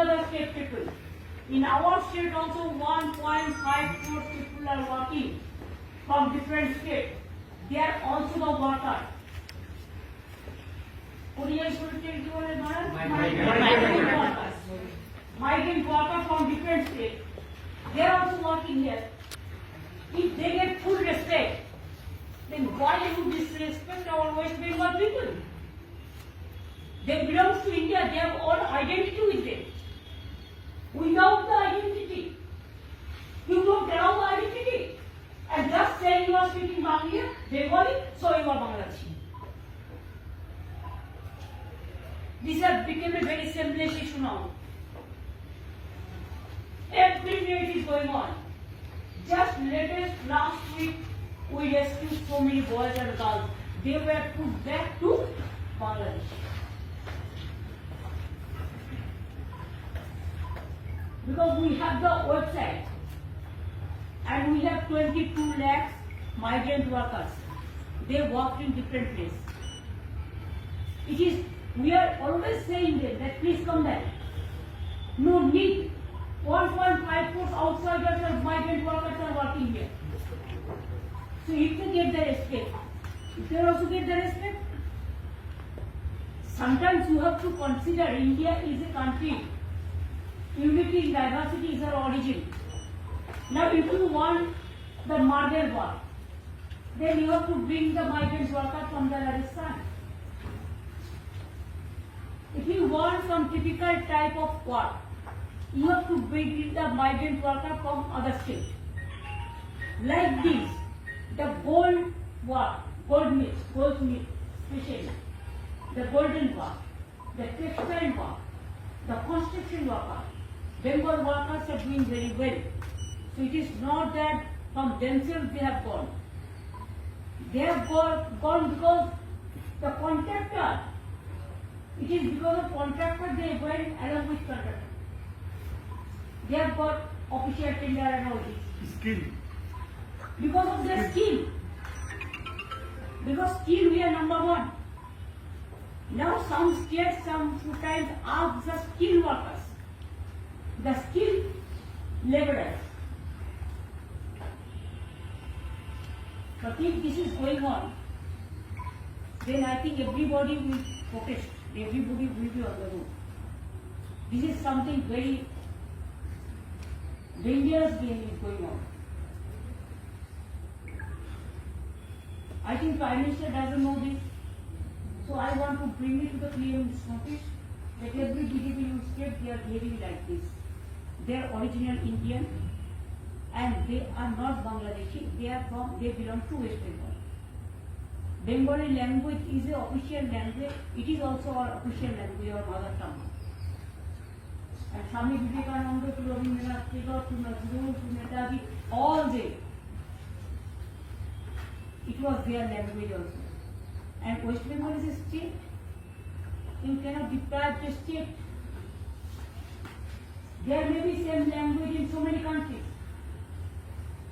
other state people. In our state also 1.5 crore people are working from different states. They are also the workers. Migrant workers from different states. They are also working here. If they get full respect, then why would disrespect our West Bengal people? They belong to India, they have all identity with them. Without the identity, you don't allow the identity. And just saying you are speaking Bengali, so you are Bangladeshi. This has become a very simplest issue now. Every day it is going on. Just last week, we rescued so many boys and girls. They were put back to Bangladesh. Because we have the website and we have 22 lakhs migrant workers. They work in different places. We are always saying them that please come back. No need. 1.5 crore outsiders and migrant workers are working here. So if they get the respect, if they also get the respect, sometimes you have to consider India is a country. Unity in diversity is our origin. Now if you want the model work, then you have to bring the migrant worker from the Rajasthan. If you want some typical type of work, you have to bring the migrant worker from other states. Like this, the gold work, goldsmith, especially, the golden work, the textile work, the construction worker, Bengal workers are doing very well. So it is not that from themselves they have gone. They have gone because the contractor, it is because of contractor they went along with contractor. They have got official tender and all this. Skill. Because of their skill. Because skill we are number one. Now some states sometimes ask the skilled workers, the skilled laborers. But if this is going on, then I think everybody will protest. Everybody will be on the road. This is something very dangerous game is going on. I think Prime Minister doesn't know this. So I want to bring it to the clear notice that every BJP state they are behaving like this. They are original Indian and they are not Bangladeshi. They belong to West Bengal. Bengali language is an official language. It is also our official language, our mother tongue. And Swami Vivekananda, to Rabindranath Tagore, to Nazrul, to Netaji, all they. It was their language also. And West Bengal is a state. You cannot deprive the state. There may be same language in so many countries.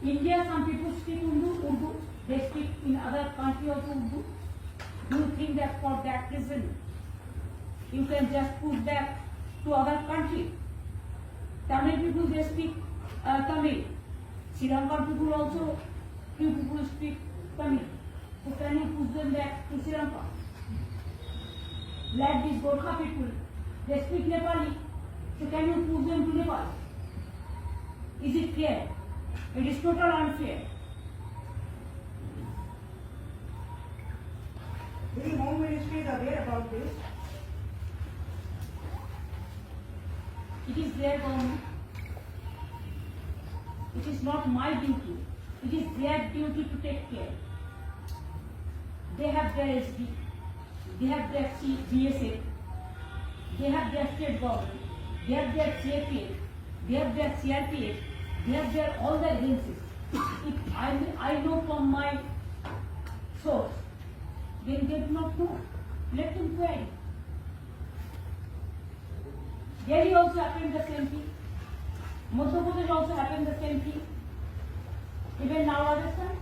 India, some people speak Urdu. They speak in other countries also Urdu. Do you think that for that reason you can just put that to other countries? Tamil people they speak Tamil. Sri Lankan people also, few people speak Tamil. So can you push them back to Sri Lanka? Like these Gorkha people, they speak Nepali. So can you push them to Nepal? Is it fair? It is totally unfair. Will Home Ministry is aware about this? It is their government. It is not my duty. It is their duty to take care. They have their SD, they have their BSF, they have their state government, they have their CAPF, they have their CRPF, they have their all the agencies. If I know from my source, then they do not know. Let them query. Delhi also happened the same thing. Madhya Pradesh also happened the same thing. Even now Rajasthan.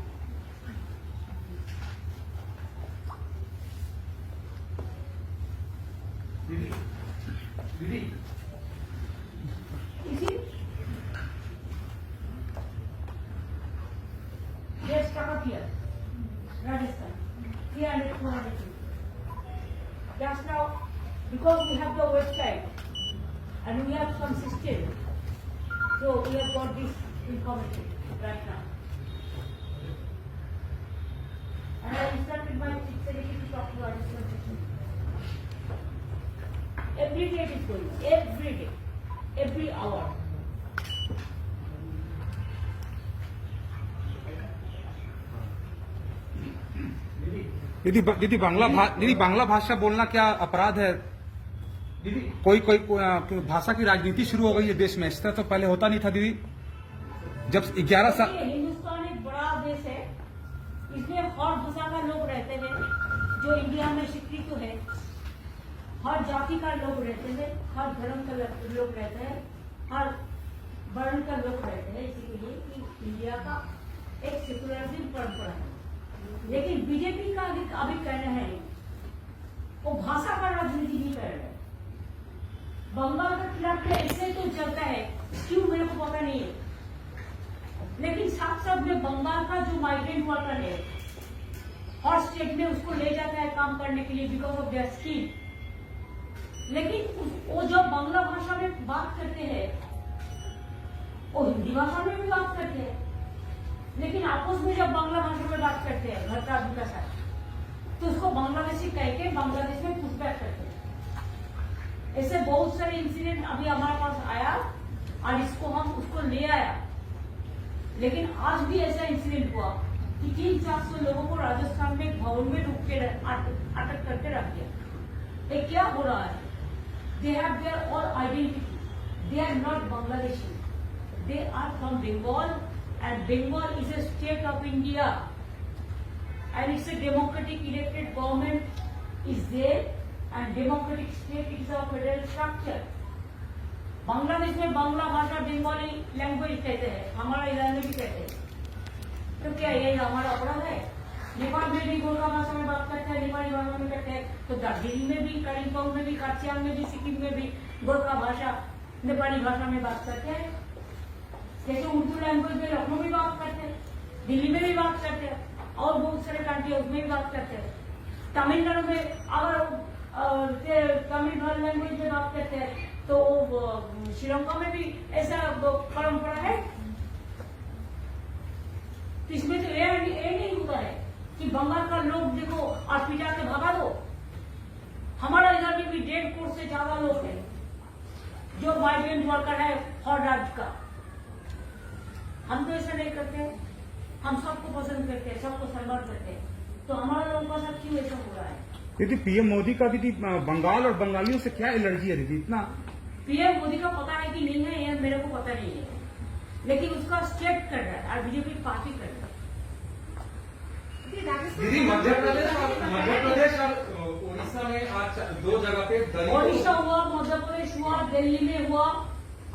Didi, have the website and we have some system. So we have got this information right now. And I instructed my chief secretary to talk to our section. Every day it is going, every day, every hour. दीदी बांग्ला भाषा बोलना क्या अपराध है? दीदी कोई भाषा की राजनीति शुरू हो गई है देश में, इस तरह तो पहले होता नहीं था दीदी। जब 11 साल हिंदुस्तान एक बड़ा देश है, इसमें हर भाषा का लोग रहते हैं, जो इंडिया में स्वीकृत है। हर जाति का लोग रहते हैं, हर धर्म का लोग रहते हैं, हर वर्ण का लोग रहते हैं। इसीलिए कि इंडिया का एक सेकुलरिज्म परंपरा है। लेकिन बीजेपी का अभी कहना है वो भाषा का राजनीति नहीं कर रहे। बंगाल के खिलाफ ऐसे तो चलता है, क्यों मेरे को पता नहीं है। लेकिन साथ साथ में बंगाल का जो माइग्रेंट वर्कर है, हर स्टेट में उसको ले जाता है काम करने के लिए बिकॉज ऑफ देयर स्किल। लेकिन वो जब बांग्ला भाषा में बात करते हैं, वो हिंदी भाषा में भी बात करते हैं, लेकिन आपस में जब बांग्ला भाषा में बात करते हैं घर का आदमी का साथ, तो उसको बांग्लादेशी कह के बांग्लादेश में पुशबैक करते हैं। ऐसे बहुत सारे इंसिडेंट अभी हमारे पास आया और उसको ले आया। लेकिन आज भी ऐसा इंसिडेंट हुआ कि 300-400 लोगों को राजस्थान में एक भवन में रुक के अटक करके रख दिया। ये क्या हो रहा है? They have their all identity, they are not Bangladeshi, they are from Bengal and Bengal is a state of India and it's a democratic elected government is there and democratic state is a federal structure. Bangladesh में बांग्ला भाषा Bengali language कहते हैं, हमारा इधर में भी कहते हैं। तो क्या ये हमारा अपराध है? नेपाल में भी गोरखा भाषा में बात करते हैं, नेपाली भाषा में कहते हैं, तो दार्जिलिंग में भी, कालिम्पोंग में भी, कात्याल में भी, सिक्किम में भी गोरखा भाषा नेपाली भाषा में बात करते हैं। जैसे उर्दू लैंग्वेज में लखनऊ में बात करते हैं, दिल्ली में भी बात करते हैं और बहुत सारे कंट्री उसमें भी बात करते हैं। तमिलनाडु में अगर तमिल लैंग्वेज में बात करते हैं तो श्रीलंका में भी ऐसा परंपरा है। इसमें तो ये नहीं होता है कि बंगाल का लोग देखो और पिटा के भगा दो। हमारा इधर में भी 1.5 करोड़ से ज्यादा लोग हैं जो माइग्रेंट वर्कर है हर राज्य का। हम तो ऐसा नहीं करते, हम सबको पसंद करते हैं, सबको सम्मान करते हैं, तो हमारा लोगों का साथ क्यों ऐसा हो रहा है? दीदी पीएम मोदी का दीदी बंगाल और बंगालियों से क्या एलर्जी है दीदी? इतना पीएम मोदी का पता है कि नहीं है, ये मेरे को पता नहीं है, लेकिन उसका स्टेट कर रहा है और बीजेपी पार्टी कर रहा है। दीदी मध्य प्रदेश और उड़ीसा में आज 2 जगह पे दलित ओडिशा हुआ, मध्य प्रदेश हुआ, दिल्ली में हुआ,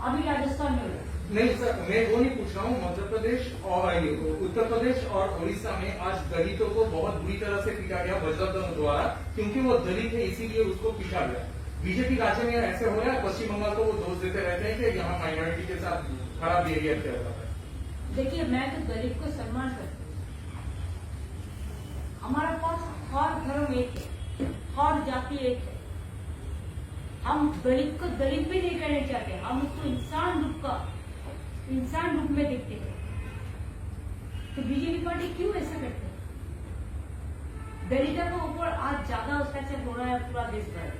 अभी राजस्थान में हुआ। नहीं सर, मैं वो नहीं पूछ रहा हूँ। मध्य प्रदेश और उत्तर प्रदेश और उड़ीसा में आज दलितों को बहुत बुरी तरह से पीटा गया बजरंग दल द्वारा, क्योंकि वो दलित है इसीलिए उसको पीटा गया। बीजेपी राज्य में ऐसे हो रहा है, पश्चिम बंगाल को वो दोष देते रहते हैं कि यहाँ माइनॉरिटी के साथ खराब बिहेवियर किया जाता है। देखिए, मैं तो दलित को सम्मान करती हूँ। हमारे पास हर धर्म एक है, हर जाति एक है। हम दलित को दलित भी नहीं कहना चाहते, हम उसको इंसान रूप में देखते हैं। तो बीजेपी पार्टी क्यों ऐसा करते हैं? दलितों के ऊपर आज ज्यादा अत्याचार हो रहा है पूरा देश भर।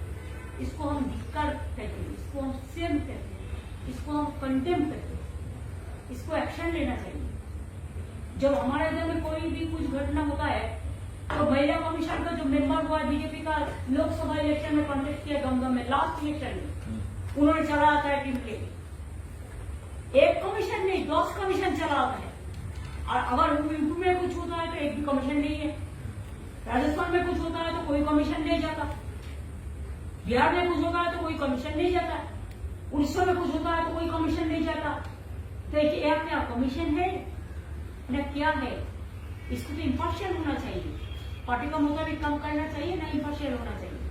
इसको हम धिक्कार कहते हैं, इसको हम सेम कहते हैं, इसको हम कंडेम करते हैं, इसको एक्शन लेना चाहिए। जब हमारे इधर में कोई भी कुछ घटना होता है तो महिला कमीशन का जो मेंबर हुआ बीजेपी का, लोकसभा इलेक्शन में कॉन्टेस्ट किया दमदम में, लास्ट इलेक्शन में उन्होंने चला आता है टीम के। एक कमीशन नहीं, 10 कमीशन चला आता है। और अगर यूपी में कुछ होता है तो एक भी कमीशन नहीं है, राजस्थान में कुछ होता है तो कोई कमीशन नहीं जाता, बिहार में कुछ होता है तो कोई कमीशन नहीं जाता, उड़ीसा में कुछ होता है तो कोई कमीशन नहीं जाता। तो ये क्या कमीशन है न क्या है? इसको तो इम्पार्शियल होना चाहिए, पार्टी का मुताबिक काम करना चाहिए, ना इम्पार्शियल होना चाहिए।